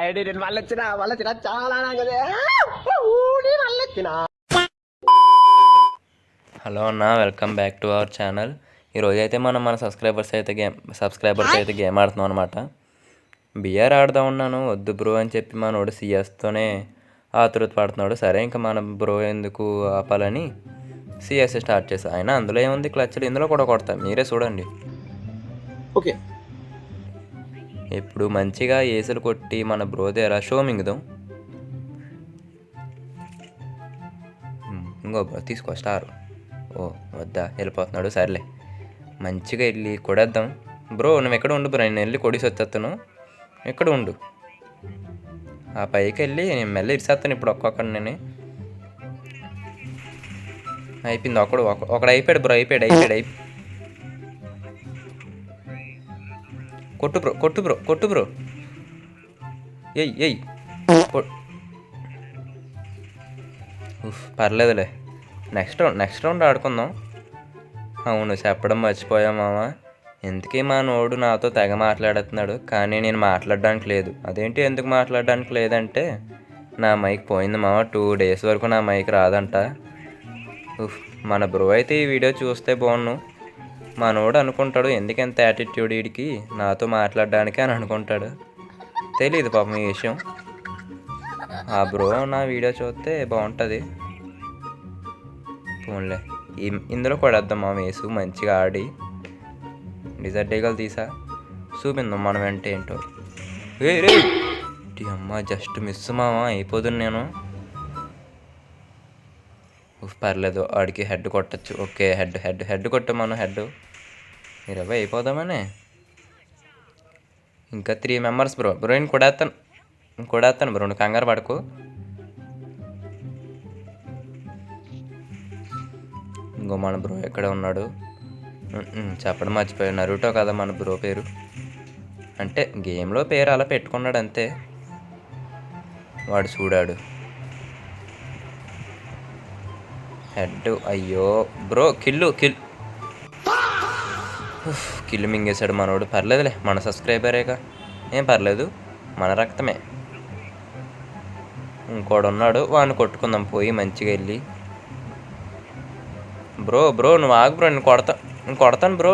ID నేను మళ్ళొచ్చిన చాలా మళ్ళొచ్చిన. Hello అన్న, welcome back to our channel. ఈరోజు అయితే మనం మన సబ్స్క్రైబర్స్ అయితే గేమ్ ఆడుతున్నాం అనమాట. బిఆర్ ఆడుతూ ఉన్నాను, వద్దు బ్రో అని చెప్పి మనోడు సిఎస్తోనే ఆతృత పడుతున్నాడు. సరే ఇంకా మన బ్రో ఎందుకు ఆపాలని సిఎస్ స్టార్ట్ చేసా. అయినా అందులో ఏముంది, క్లచ్లు ఇందులో కూడా కొడతా, మీరే చూడండి. ఓకే, ఇప్పుడు మంచిగా ఏసులు కొట్టి మన బ్రో దగ్గర షో మింగుదాం. ఇంకో బ్రో తీసుకో స్టార్. ఓ వద్దా, వెళ్ళిపోతున్నాడు. సర్లే, మంచిగా వెళ్ళి కొడేద్దాం. బ్రో నువ్వు ఎక్కడ ఉండు బ్రో, నేను వెళ్ళి కొడిసి వచ్చేస్తాను, ఎక్కడ ఉండు. ఆ పైకి వెళ్ళి నేను మళ్ళీ ఇరిసేస్తాను ఇప్పుడు ఒక్కొక్కడు. నేను అయిపోయింది, ఒకడు అయిపోయాడు బ్రో, అయిపోయాడు. కొట్టు బ్రో ఎయ్ పర్లేదులే, నెక్స్ట్ రౌండ్ ఆడుకుందాం. అవును, చెప్పడం మర్చిపోయా మామ. ఎందుకే మా నోడు నాతో తెగ మాట్లాడుతున్నాడు, కానీ నేను మాట్లాడడానికి లేదు. అదేంటి ఎందుకు మాట్లాడడానికి లేదంటే, నా మైక్ పోయింది మామ. 2 days వరకు నా మైక్ రాదంట. మన బ్రో అయితే ఈ వీడియో చూస్తే బాగున్ను. మనోడు అనుకుంటాడు ఎందుకంత యాటిట్యూడ్ వీడికి నాతో మాట్లాడడానికి అని అనుకుంటాడు. తెలీదు పాపం ఈ విషయం. ఆ బ్రో నా వీడియో చూస్తే బాగుంటుంది. ఫోన్లే, ఇందులో కొడేద్దాం మా వేసు మంచిగా ఆడి డిజర్డేగలు తీసా చూపిందాం మనం అంటే ఏంటో. రే అమ్మ, జస్ట్ మిస్ మామ, అయిపోతుంది నేను. పర్లేదు, ఆడికి హెడ్ కొట్టచ్చు. ఓకే, హెడ్ కొట్టు మనం. హెడ్ 20 అయిపోదామనే. ఇంకా 3 members బ్రో. నేను కొడేస్తాను బ్రో, నువ్వు కంగారు పడకు. ఇంకో మన బ్రో ఎక్కడ ఉన్నాడు చెప్పడం మర్చిపోయాడు. నరుటో కదా మన బ్రో పేరు. అంటే గేమ్లో పేరు అలా పెట్టుకున్నాడు అంతే. వాడు చూడాడు హెడ్. అయ్యో బ్రో, కిల్లు మింగేశాడు మనోడు. పర్లేదులే, మన సబ్స్క్రైబరేగా, ఏం పర్లేదు, మన రక్తమే. ఇంకోడు ఉన్నాడు, వాడిని కొట్టుకుందాం పోయి మంచిగా వెళ్ళి. బ్రో నువ్వు ఆగు బ్రో, నేను కొడతాను బ్రో.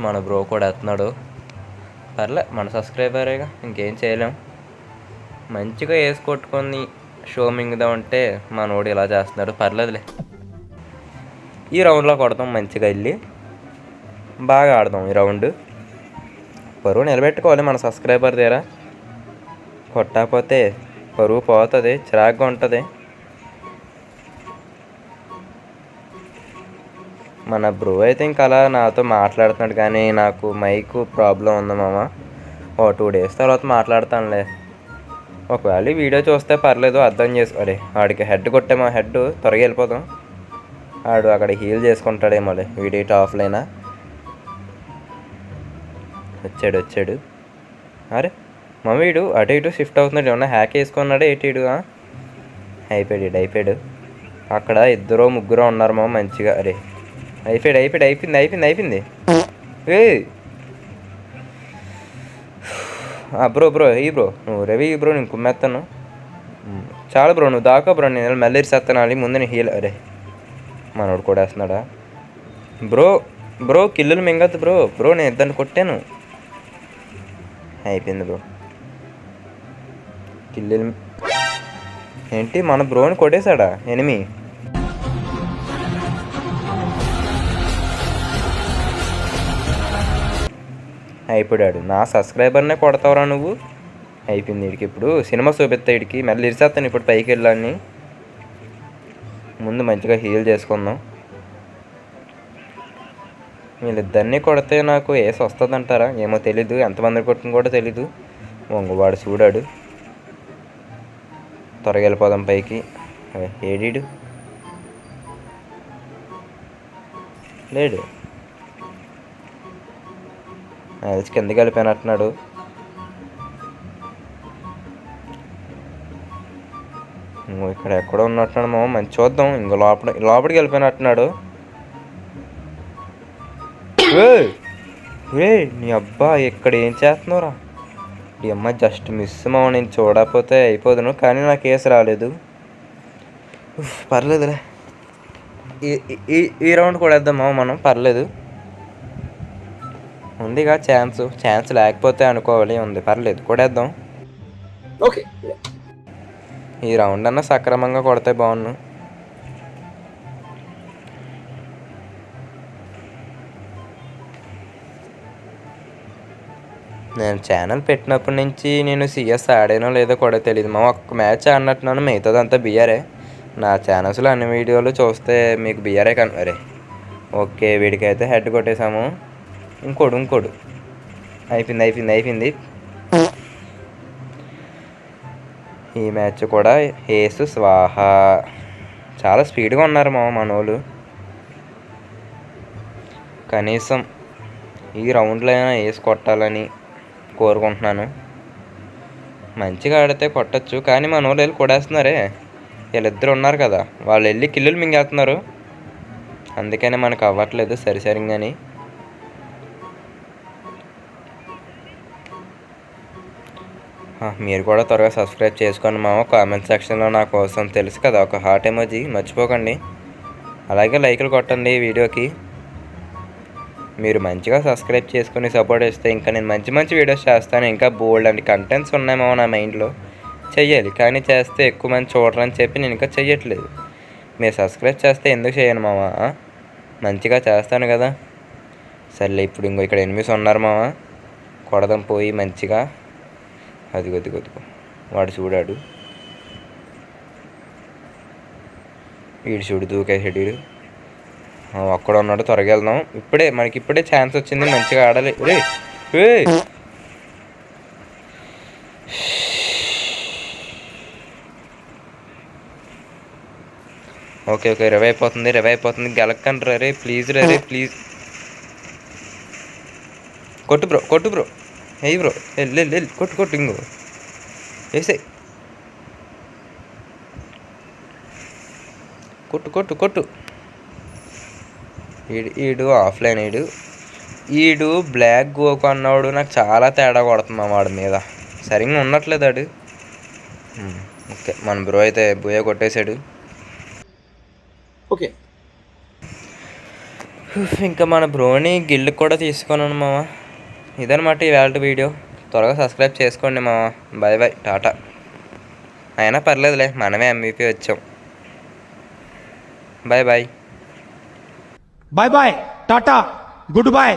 మన బ్రో కూడా వేస్తున్నాడు. పర్లే, మన సబ్స్క్రైబరేగా, ఇంకేం చేయలేం. మంచిగా వేసి కొట్టుకొని షో మింగుదామంటే మనోడు ఇలా చేస్తున్నాడు. పర్లేదులే, ఈ రౌండ్లో కొడతాం మంచిగా వెళ్ళి. బాగా ఆడదాం ఈ రౌండ్. పరువు నిలబెట్టుకోవాలి మన సబ్స్క్రైబర్ దగ్గర. కొట్టకపోతే పరువు పోతుంది, చిరాగ్గా ఉంటుంది. మన బ్రో అయితే ఇంకా అలా నాతో మాట్లాడుతున్నాడు, కానీ నాకు మైక్ ప్రాబ్లం ఉంది మామ. 2 days తర్వాత మాట్లాడతానులే. ఒకవేళ వీడియో చూస్తే పర్లేదు, అర్థం చేసుకోవాలి. వాడికి హెడ్ కొట్టేమో, హెడ్ త్వరగా వెళ్ళిపోదాం. ఆడు అక్కడ హీల్ చేసుకుంటాడేమోలే. వీడియో ఇటు ఆఫ్లైనా. వచ్చాడు. అరే మా వీడు అటు ఇటు షిఫ్ట్ అవుతున్నాడు. ఏమన్నా హ్యాక్ వేసుకున్నాడు ఏటీడు. అయిపోయాడు. అక్కడ 2-3 ఉన్నారు మా మంచిగా. అరే అయిపోయింది. ఏ బ్రో నువ్వు రవి బ్రో, నేను కుమ్మేస్తాను. చాలా బ్రో, నువ్వు దాకా బ్రో, నేను మళ్ళీ ఇరిసేస్తాను. ముందు నేను హీల్. అరే మనోడు కూడా వేస్తున్నాడా బ్రో కిల్లులు మింగద్దు బ్రో నేను ఇద్దరిని కొట్టాను. అయిపోయింది బ్రో, కిల్లులు ఏంటి, మన బ్రోని కొట్టేశాడా ఎనిమి. అయిపోయాడు. నా సబ్స్క్రైబర్నే కొడతావురా నువ్వు. అయిపోయింది. వీడికి ఇప్పుడు సినిమా చూపిస్తా. వీడికి మళ్ళీ ఇరిసేస్తాను ఇప్పుడు పైకి వెళ్ళాలని. ముందు మంచిగా హీల్ చేసుకుందాం. వీళ్ళిద్దరినీ కొడితే నాకు ఏసు వస్తుంది అంటారా ఏమో తెలీదు. ఎంతమంది కొట్టిన కూడా తెలీదు. వంగవాడు చూడాడు. త్వరగా వెళ్ళిపోదాం పైకి. ఏడీడు లేడు, అది కిందకి వెళ్ళిపోయినట్టున్నాడు. ఇక్కడ ఎక్కడో ఉన్నట్టున్నాడు మామ. మంచి చూద్దాం. ఇంకో లోపలికి వెళ్ళిపోయినట్టున్నాడు. రే నీ అబ్బా ఇక్కడ ఏం చేస్తున్నావురా? ఈ అమ్మ జస్ట్ మిస్ మావ, నేను చూడకపోతే అయిపోదును, కానీ నా కేసు రాలేదు. పర్లేదులే, ఈ రౌండ్ కూడా వేద్దాం మావ మనం, పర్లేదు. ఉందిగా ఛాన్స్ లేకపోతే అనుకోవాలి, ఉంది, పర్లేదు కొడేద్దాం. ఓకే, ఈ రౌండ్ అన్నా సక్రమంగా కొడితే బాగున్నాను. నేను ఛానల్ పెట్టినప్పటి నుంచి నేను సిఎస్ ఆడానో లేదో కూడా తెలియదు మా, ఒక్క మ్యాచ్ ఆడినట్టున్నాను, మిగతాదంతా బిఆర్ఏ. నా ఛానల్స్లో అన్ని వీడియోలు చూస్తే మీకు బిఆర్ఏ అరే ఓకే, వీడికైతే హెడ్ కొట్టేశాము. ఇంకోడు అయిపోయింది. ఈ మ్యాచ్ కూడా ఏసు స్వాహా. చాలా స్పీడ్గా ఉన్నారు మనోళ్ళు. కనీసం ఈ రౌండ్లో అయినా వేసి కొట్టాలని కోరుకుంటున్నాను. మంచిగా ఆడితే కొట్టచ్చు, కానీ మన వాళ్ళు వెళ్ళి కొడేస్తున్నారే. వీళ్ళిద్దరు ఉన్నారు కదా, వాళ్ళు వెళ్ళి కిల్లులు మింగేస్తున్నారు, అందుకనే మనకు అవ్వట్లేదు సరిసరిగాని. మీరు కూడా త్వరగా సబ్స్క్రైబ్ చేసుకోండి మామ. కామెంట్ సెక్షన్లో నా కోసం తెలుసు కదా ఒక హార్ట్ ఎమోజీ మర్చిపోకండి. అలాగే లైకులు కొట్టండి వీడియోకి. మీరు మంచిగా సబ్స్క్రైబ్ చేసుకుని సపోర్ట్ చేస్తే ఇంకా నేను మంచి వీడియోస్ చేస్తాను. ఇంకా బోల్డ్ అండ్ కంటెంట్స్ ఉన్నాయి మామ నా మైండ్లో, చెయ్యాలి, కానీ చేస్తే ఎక్కువ మంది చూడరని చెప్పి నేను ఇంకా చెయ్యట్లేదు. మీరు సబ్స్క్రైబ్ చేస్తే ఎందుకు చేయను మామ, మంచిగా చేస్తాను కదా. సర్లే, ఇప్పుడు ఇక్కడ ఎనిమిస్ ఉన్నారు మామ, కొడదాం పోయి మంచిగా. అదిగో వాడు చూడాడు, వీడు చూడు దూకేసాడు. వీడు అక్కడ ఉన్నాడు, త్వరగా వెళ్దాం. మనకి ఇప్పుడే ఛాన్స్ వచ్చింది, మంచిగా ఆడాలి. ఓకే రివైవ్ అయిపోతుంది. గెలక్కండి రే ప్లీజ్, ప్లీజ్. కొట్టు బ్రో, వెయ్యి బ్రో, వెళ్ళి కొట్టు ఇంకో వేసే, కొట్టు. ఈడు ఆఫ్లైన్, ఈడు బ్లాక్ గోకు అన్నవాడు నాకు చాలా తేడా కొడుతున్నా వాడి మీద, సరిగ్గా ఉండట్లేదు ఆడు. ఓకే, మన బ్రో అయితే బోయా కొట్టేశాడు. ఓకే, ఇంకా మన బ్రోని గిల్డ్కి కూడా తీసుకున్నాను మామ. ఇదనమాట ఇవాళ వీడియో. త్వరగా సబ్స్క్రైబ్ చేసుకోండి మామ. Bye tata. అయినా పర్లేదులే, మనమే MVP వచ్చాం. Bye bye tata, good bye.